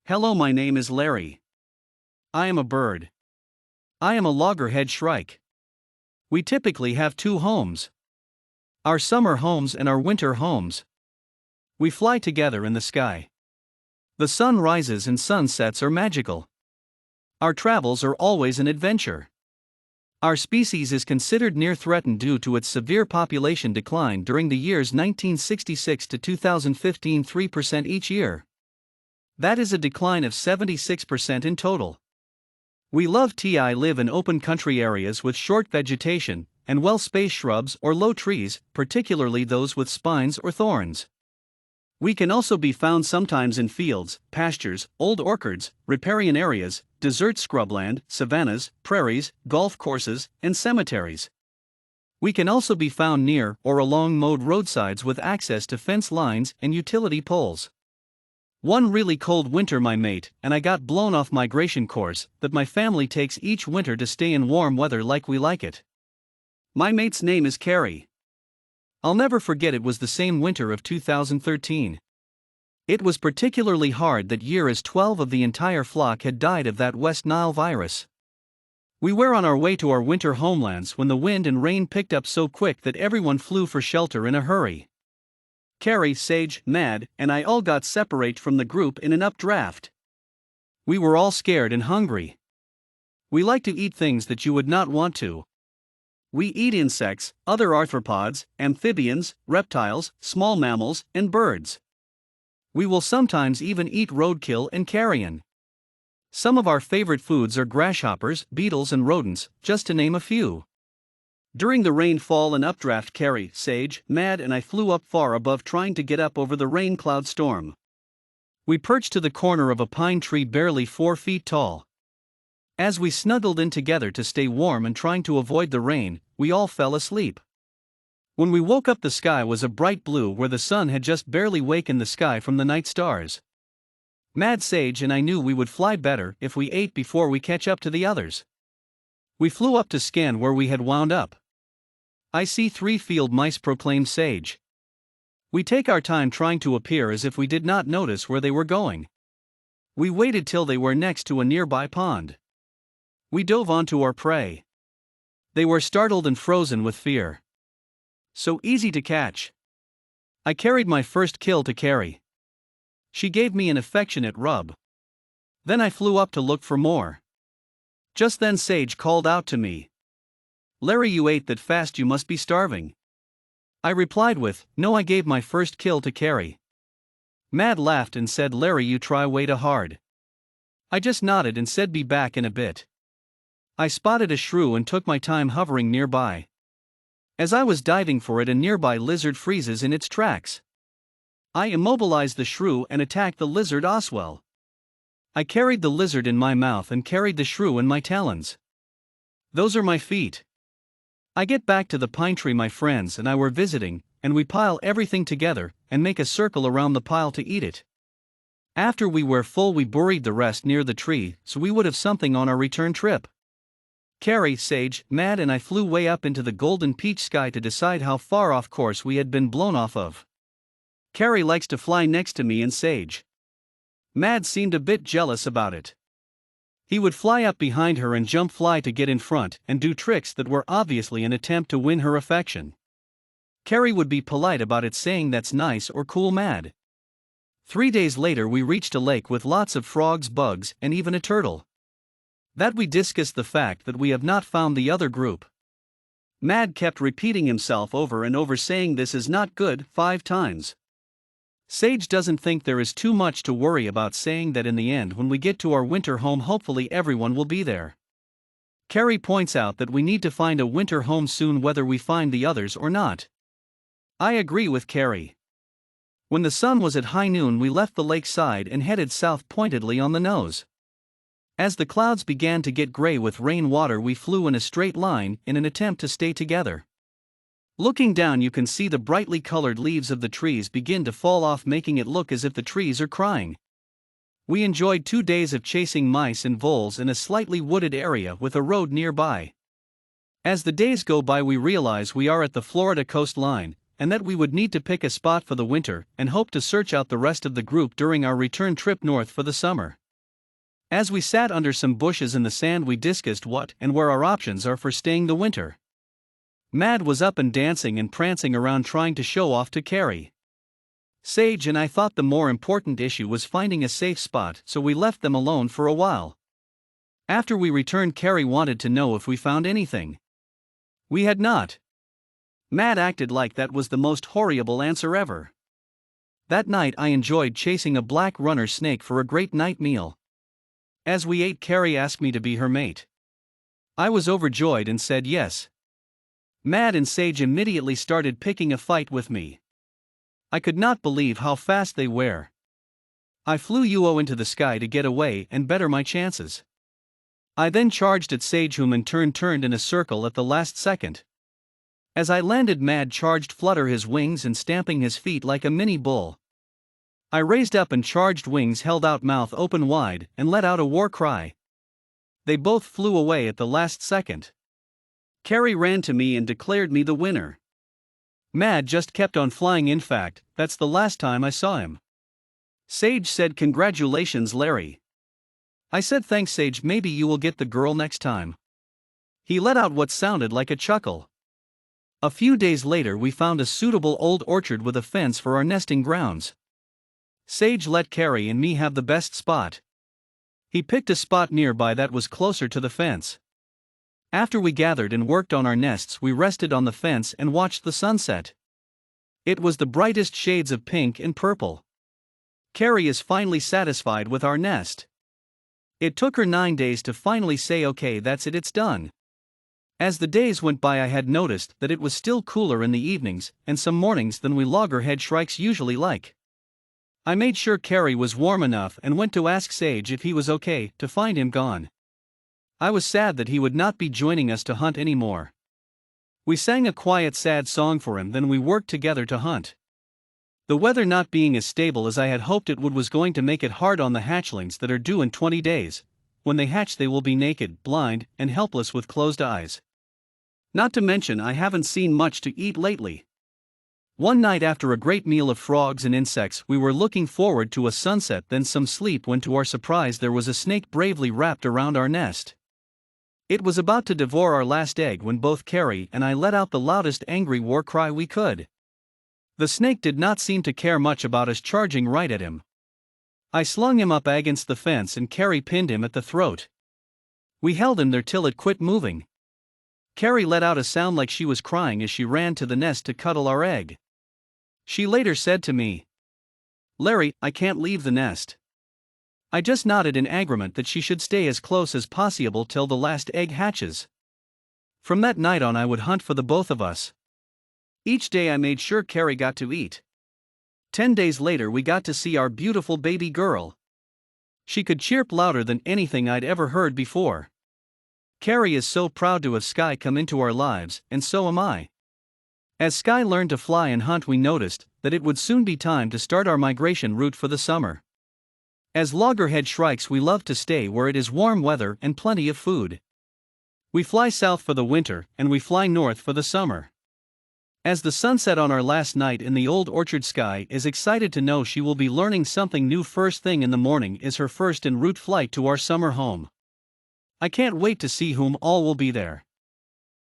Hello, my name is Larry. I am a bird. I am a loggerhead shrike. We typically have two homes: our summer homes and our winter homes. We fly together in the sky. The sun rises and sunsets are magical. Our travels are always an adventure. Our species is considered near threatened due to its severe population decline during the years 1966 to 2015, 3% each year. That is a decline of 76% in total. We live in open country areas with short vegetation and well-spaced shrubs or low trees, particularly those with spines or thorns. We can also be found sometimes in fields, pastures, old orchards, riparian areas, desert scrubland, savannas, prairies, golf courses, and cemeteries. We can also be found near or along mowed roadsides with access to fence lines and utility poles. One really cold winter, my mate and I got blown off migration course that my family takes each winter to stay in warm weather like we like it. My mate's name is Carrie. I'll never forget, it was the same winter of 2013. It was particularly hard that year as 12 of the entire flock had died of that West Nile virus. We were on our way to our winter homelands when the wind and rain picked up so quick that everyone flew for shelter in a hurry. Carrie, Sage, Mad, and I all got separate from the group in an updraft. We were all scared and hungry. We like to eat things that you would not want to. We eat insects, other arthropods, amphibians, reptiles, small mammals, and birds. We will sometimes even eat roadkill and carrion. Some of our favorite foods are grasshoppers, beetles, and rodents, just to name a few. During the rainfall and updraft, Carrie, Sage, Mad, and I flew up far above trying to get up over the rain cloud storm. We perched to the corner of a pine tree barely 4 feet tall. As we snuggled in together to stay warm and trying to avoid the rain, we all fell asleep. When we woke up, the sky was a bright blue where the sun had just barely wakened the sky from the night stars. Mad, Sage, and I knew we would fly better if we ate before we catch up to the others. We flew up to scan where we had wound up. I see 3 field mice, proclaimed Sage. We take our time trying to appear as if we did not notice where they were going. We waited till they were next to a nearby pond. We dove onto our prey. They were startled and frozen with fear. So easy to catch. I carried my first kill to Carrie. She gave me an affectionate rub. Then I flew up to look for more. Just then Sage called out to me, "Larry, you ate that fast, you must be starving." I replied with, "No, I gave my first kill to Carrie." Mad laughed and said, "Larry, you try way too hard." I just nodded and said, "Be back in a bit." I spotted a shrew and took my time hovering nearby. As I was diving for it, a nearby lizard freezes in its tracks. I immobilized the shrew and attacked the lizard Oswell. I carried the lizard in my mouth and carried the shrew in my talons. Those are my feet. I get back to the pine tree my friends and I were visiting, and we pile everything together and make a circle around the pile to eat it. After we were full, we buried the rest near the tree so we would have something on our return trip. Carrie, Sage, Mad, and I flew way up into the golden peach sky to decide how far off course we had been blown off of. Carrie likes to fly next to me and Sage. Mad seemed a bit jealous about it. He would fly up behind her and jump fly to get in front and do tricks that were obviously an attempt to win her affection. Carrie would be polite about it, saying that's nice or cool. Mad. 3 days later we reached a lake with lots of frogs, bugs, and even a turtle. That we discussed the fact that we have not found the other group. Mad kept repeating himself over and over, saying this is not good 5 times. Sage doesn't think there is too much to worry about, saying that in the end, when we get to our winter home, hopefully everyone will be there. Carrie points out that we need to find a winter home soon, whether we find the others or not. I agree with Carrie. When the sun was at high noon, we left the lakeside and headed south, pointedly on the nose. As the clouds began to get gray with rain water, we flew in a straight line in an attempt to stay together. Looking down, you can see the brightly colored leaves of the trees begin to fall off, making it look as if the trees are crying. We enjoyed 2 days of chasing mice and voles in a slightly wooded area with a road nearby. As the days go by, we realize we are at the Florida coastline, and that we would need to pick a spot for the winter and hope to search out the rest of the group during our return trip north for the summer. As we sat under some bushes in the sand, we discussed what and where our options are for staying the winter. Mad was up and dancing and prancing around trying to show off to Carrie. Sage and I thought the more important issue was finding a safe spot, so we left them alone for a while. After we returned, Carrie wanted to know if we found anything. We had not. Mad acted like that was the most horrible answer ever. That night I enjoyed chasing a black runner snake for a great night meal. As we ate, Carrie asked me to be her mate. I was overjoyed and said yes. Mad and Sage immediately started picking a fight with me. I could not believe how fast they were. I flew UO into the sky to get away and better my chances. I then charged at Sage, whom in turn turned in a circle at the last second. As I landed, Mad charged, flutter his wings and stamping his feet like a mini bull. I raised up and charged, wings held out, mouth open wide, and let out a war cry. They both flew away at the last second. Carrie ran to me and declared me the winner. Mad just kept on flying. In fact, that's the last time I saw him. Sage said, "Congratulations, Larry." I said, "Thanks, Sage, maybe you will get the girl next time." He let out what sounded like a chuckle. A few days later, we found a suitable old orchard with a fence for our nesting grounds. Sage let Carrie and me have the best spot. He picked a spot nearby that was closer to the fence. After we gathered and worked on our nests, we rested on the fence and watched the sunset. It was the brightest shades of pink and purple. Carrie is finally satisfied with our nest. It took her 9 days to finally say, "Okay, that's it, it's done." As the days went by, I had noticed that it was still cooler in the evenings and some mornings than we Loggerhead Shrikes usually like. I made sure Carrie was warm enough and went to ask Sage if he was okay, to find him gone. I was sad that he would not be joining us to hunt anymore. We sang a quiet, sad song for him, then we worked together to hunt. The weather not being as stable as I had hoped it would was going to make it hard on the hatchlings that are due in 20 days. When they hatch, they will be naked, blind, and helpless with closed eyes. Not to mention, I haven't seen much to eat lately. One night, after a great meal of frogs and insects, we were looking forward to a sunset, then some sleep, when to our surprise there was a snake bravely wrapped around our nest. It was about to devour our last egg when both Carrie and I let out the loudest angry war cry we could. The snake did not seem to care much about us charging right at him. I slung him up against the fence and Carrie pinned him at the throat. We held him there till it quit moving. Carrie let out a sound like she was crying as she ran to the nest to cuddle our egg. She later said to me, "Larry, I can't leave the nest." I just nodded in agreement that she should stay as close as possible till the last egg hatches. From that night on, I would hunt for the both of us. Each day I made sure Carrie got to eat. 10 days later, we got to see our beautiful baby girl. She could chirp louder than anything I'd ever heard before. Carrie is so proud to have Sky come into our lives, and so am I. As Sky learned to fly and hunt, we noticed that it would soon be time to start our migration route for the summer. As Loggerhead Shrikes, we love to stay where it is warm weather and plenty of food. We fly south for the winter, and we fly north for the summer. As the sun set on our last night in the old orchard, Sky is excited to know she will be learning something new. First thing in the morning is her first en route flight to our summer home. I can't wait to see whom all will be there.